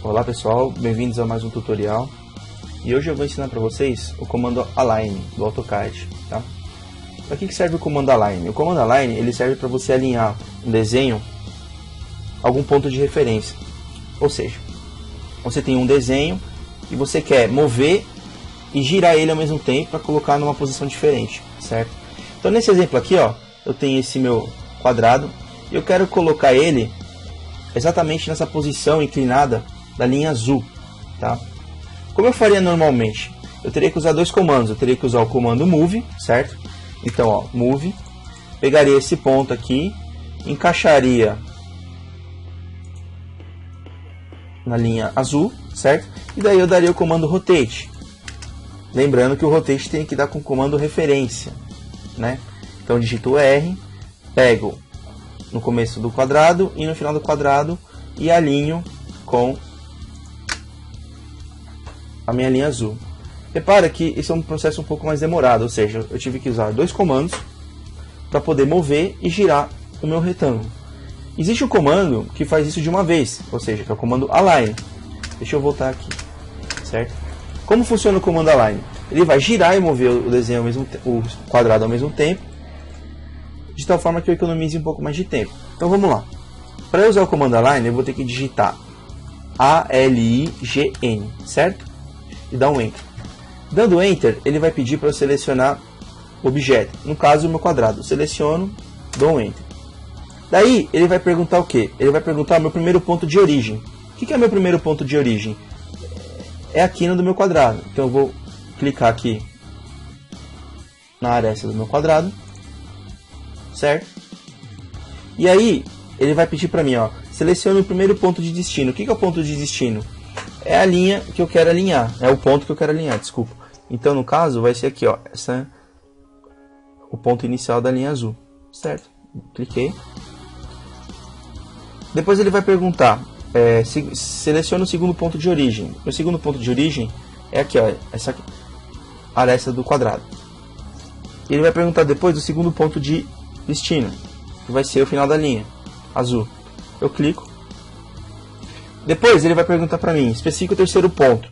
Olá pessoal, bem-vindos a mais um tutorial. E hoje eu vou ensinar para vocês o comando Align do AutoCAD, tá? Para que serve o comando Align? O comando Align ele serve para você alinhar um desenho a algum ponto de referência. Ou seja, você tem um desenho e você quer mover e girar ele ao mesmo tempo para colocar numa posição diferente, certo? Então nesse exemplo aqui, ó, eu tenho esse meu quadrado e eu quero colocar ele exatamente nessa posição inclinada da linha azul, tá? Como eu faria normalmente? Eu teria que usar dois comandos. Eu teria que usar o comando move, certo? Então, ó, move, pegaria esse ponto aqui, encaixaria na linha azul, certo? E daí eu daria o comando rotate. Lembrando que o rotate tem que dar com o comando referência, né? Então digito R, pego no começo do quadrado e no final do quadrado e alinho com a minha linha azul. Repara que isso é um processo um pouco mais demorado, ou seja, eu tive que usar dois comandos para poder mover e girar o meu retângulo. Existe um comando que faz isso de uma vez, ou seja, que é o comando Align. Deixa eu voltar aqui, certo? Como funciona o comando Align? Ele vai girar e mover o desenho o quadrado ao mesmo tempo, de tal forma que eu economize um pouco mais de tempo. Então vamos lá. Para eu usar o comando Align, eu vou ter que digitar ALIGN, certo? E dar um Enter. Dando Enter, ele vai pedir para eu selecionar o objeto. No caso, o meu quadrado. Eu seleciono, dou um Enter. Daí, ele vai perguntar o quê? Ele vai perguntar o meu primeiro ponto de origem. O que é meu primeiro ponto de origem? É a quina do meu quadrado. Então eu vou clicar aqui na aresta do meu quadrado, certo? E aí, ele vai pedir para mim, ó, selecione o primeiro ponto de destino. O que é o ponto de destino? É a linha que eu quero alinhar, é o ponto que eu quero alinhar, desculpa. Então, no caso, vai ser aqui, ó, o ponto inicial da linha azul, certo? Cliquei. Depois ele vai perguntar, selecione o segundo ponto de origem. O segundo ponto de origem é aqui, ó, essa aresta do quadrado. E ele vai perguntar depois do segundo ponto de destino, que vai ser o final da linha, azul. Eu clico. Depois ele vai perguntar para mim, especifica o terceiro ponto.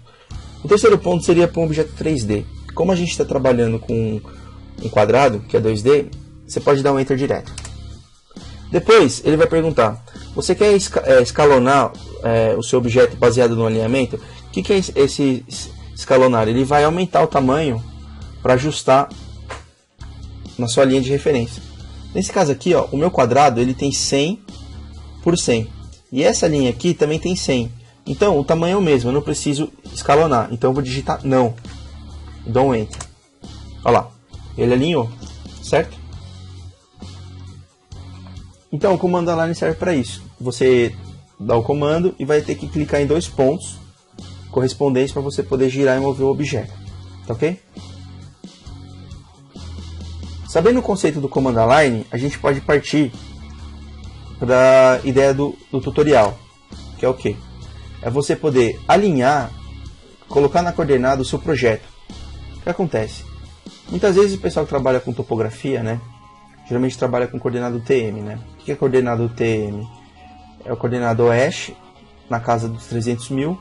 O terceiro ponto seria para um objeto 3D. Como a gente está trabalhando com um quadrado, que é 2D, você pode dar um Enter direto. Depois ele vai perguntar, você quer escalonar o seu objeto baseado no alinhamento? O que é esse escalonar? Ele vai aumentar o tamanho para ajustar na sua linha de referência. Nesse caso aqui, ó, o meu quadrado ele tem 100 por 100. E essa linha aqui também tem 100. Então, o tamanho é o mesmo, eu não preciso escalonar. Então, eu vou digitar não. E dou um Enter. Olha lá, ele alinhou, certo? Então, o comando Align serve para isso. Você dá o comando e vai ter que clicar em dois pontos correspondentes para você poder girar e mover o objeto. Tá ok? Sabendo o conceito do comando Align, a gente pode partir para a ideia do tutorial, que é o que? É você poder alinhar, colocar na coordenada o seu projeto. O que acontece? Muitas vezes o pessoal que trabalha com topografia, né, geralmente trabalha com coordenado TM, né? O que é coordenado TM? É o coordenado oeste, na casa dos 300 mil,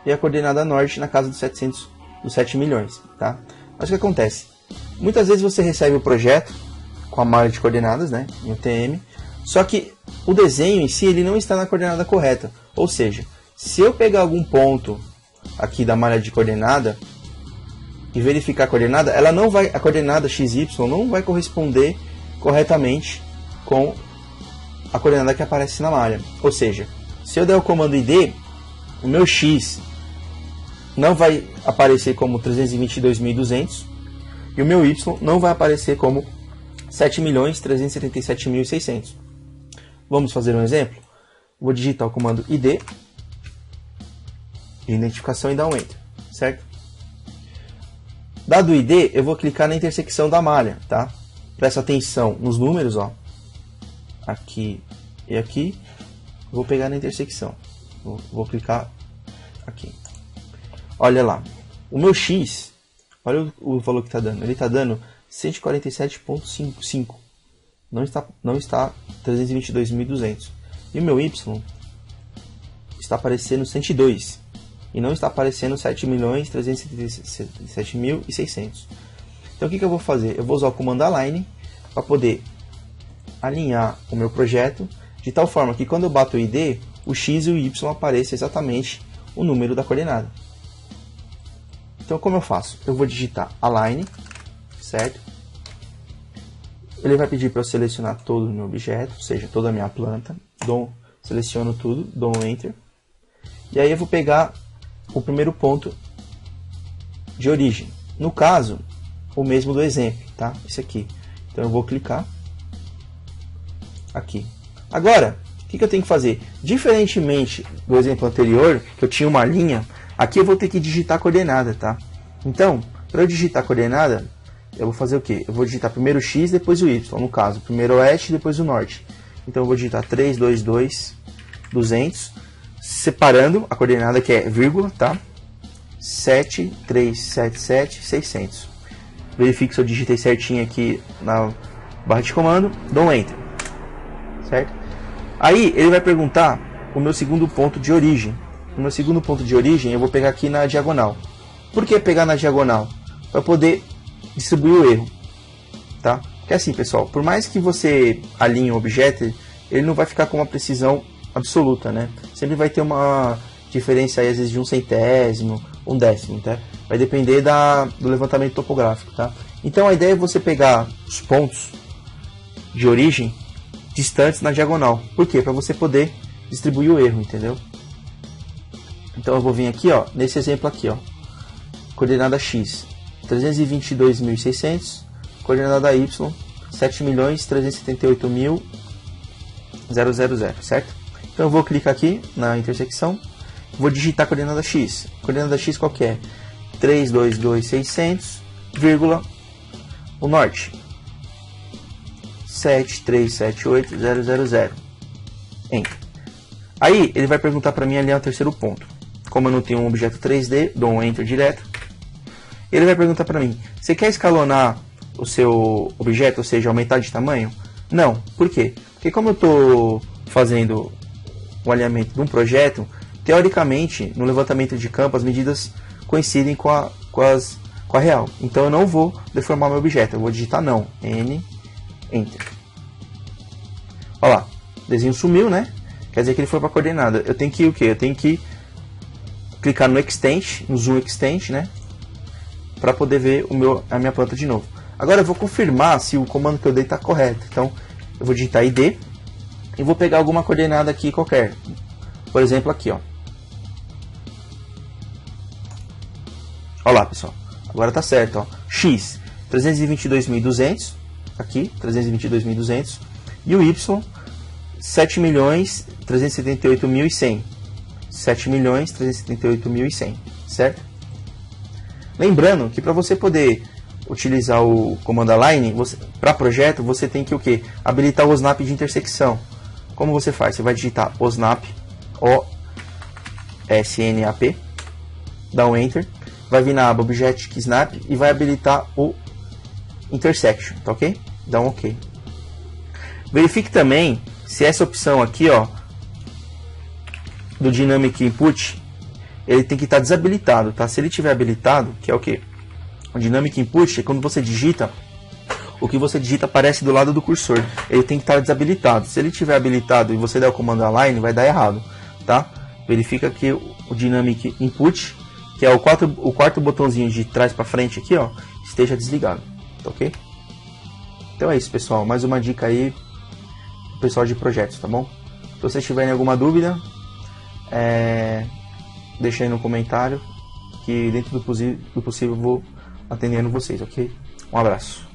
e a coordenada norte na casa dos 7 milhões, tá? Mas o que acontece? Muitas vezes você recebe o projeto com a malha de coordenadas, né, em TM, só que o desenho em si ele não está na coordenada correta. Ou seja, se eu pegar algum ponto aqui da malha de coordenada e verificar a coordenada, a coordenada XY não vai corresponder corretamente com a coordenada que aparece na malha. Ou seja, se eu der o comando ID, o meu X não vai aparecer como 322.200 e o meu Y não vai aparecer como 7.377.600. Vamos fazer um exemplo? Vou digitar o comando ID de identificação e dar um Enter, certo? Dado o ID, eu vou clicar na intersecção da malha, tá? Presta atenção nos números, ó. Aqui e aqui. Vou pegar na intersecção. Vou clicar aqui. Olha lá. O meu X, olha o valor que está dando. Ele está dando 147.55. Não está 322.200. E o meu Y está aparecendo 102 e não está aparecendo 7.377.600. Então o que eu vou fazer? Eu vou usar o comando align para poder alinhar o meu projeto de tal forma que quando eu bato o ID, o X e o Y apareçam exatamente o número da coordenada. Então como eu faço? Eu vou digitar align, certo? Ele vai pedir para eu selecionar todo o meu objeto, ou seja, toda a minha planta. Seleciono tudo, dou um Enter. E aí eu vou pegar o primeiro ponto de origem. No caso, o mesmo do exemplo, tá? Esse aqui. Então eu vou clicar aqui. Agora, o que eu tenho que fazer? Diferentemente do exemplo anterior, que eu tinha uma linha, aqui eu vou ter que digitar a coordenada, tá? Então, para eu digitar a coordenada, eu vou fazer o quê? Eu vou digitar primeiro o X, depois o Y. No caso, primeiro o oeste, depois o norte. Então eu vou digitar 322.200, separando a coordenada que é vírgula, tá? 7.377.600. Verifique se eu digitei certinho aqui na barra de comando, dou um Enter. Certo? Aí ele vai perguntar o meu segundo ponto de origem. O meu segundo ponto de origem eu vou pegar aqui na diagonal. Por que pegar na diagonal? Para poder distribuir o erro. Tá? Porque assim, pessoal, por mais que você alinhe o objeto, ele não vai ficar com uma precisão absoluta, né? Sempre vai ter uma diferença aí, às vezes de 1/100º, 1/10, tá? Vai depender do levantamento topográfico, tá? Então a ideia é você pegar os pontos de origem distantes na diagonal. Por quê? Para você poder distribuir o erro, entendeu? Então eu vou vir aqui, ó, nesse exemplo aqui, ó, coordenada X 322.600, coordenada Y 7.378.000, certo? Então eu vou clicar aqui na intersecção, vou digitar a coordenada X. Coordenada X qual que é? 322.600, vírgula, o norte 7.378.000. Enter. Aí ele vai perguntar para mim alinhar o terceiro ponto. Como eu não tenho um objeto 3D, dou um Enter direto. Ele vai perguntar para mim: você quer escalonar o seu objeto, ou seja, aumentar de tamanho? Não. Por quê? Porque como eu estou fazendo o alinhamento de um projeto, teoricamente, no levantamento de campo, as medidas coincidem com a real. Então eu não vou deformar meu objeto. Eu vou digitar não. N, Enter. Olha lá, o desenho sumiu, né? Quer dizer que ele foi para a coordenada. Eu tenho que ir o quê? Eu tenho que clicar no Extend, no Zoom Extend, né? Para poder ver a minha planta de novo. Agora eu vou confirmar se o comando que eu dei está correto. Então eu vou digitar ID e vou pegar alguma coordenada aqui qualquer. Por exemplo, aqui, ó. Olha lá, pessoal. Agora tá certo, ó. X 322.200, aqui 322.200, e o Y 7.378.100. 7.378.100, certo? Lembrando que para você poder utilizar o comando align para projeto, você tem que o quê? Habilitar o OSNAP de intersecção. Como você faz? Você vai digitar OSNAP, O-S-N-A-P, dá um Enter, vai vir na aba Object Snap e vai habilitar o Intersection, tá ok? Dá um OK. Verifique também se essa opção aqui, ó, do Dynamic Input, ele tem que estar desabilitado, tá? Se ele tiver habilitado, que é o que? O Dynamic Input é quando você digita, o que você digita aparece do lado do cursor. Ele tem que estar desabilitado. Se ele tiver habilitado e você der o comando align, vai dar errado, tá? Verifica que o Dynamic Input, que é o quarto botãozinho de trás para frente aqui, ó, esteja desligado, tá ok? Então é isso, pessoal. Mais uma dica aí pro pessoal de projetos, tá bom? Se vocês tiverem alguma dúvida, deixa aí no comentário, que dentro do possível eu vou atendendo vocês, ok? Um abraço.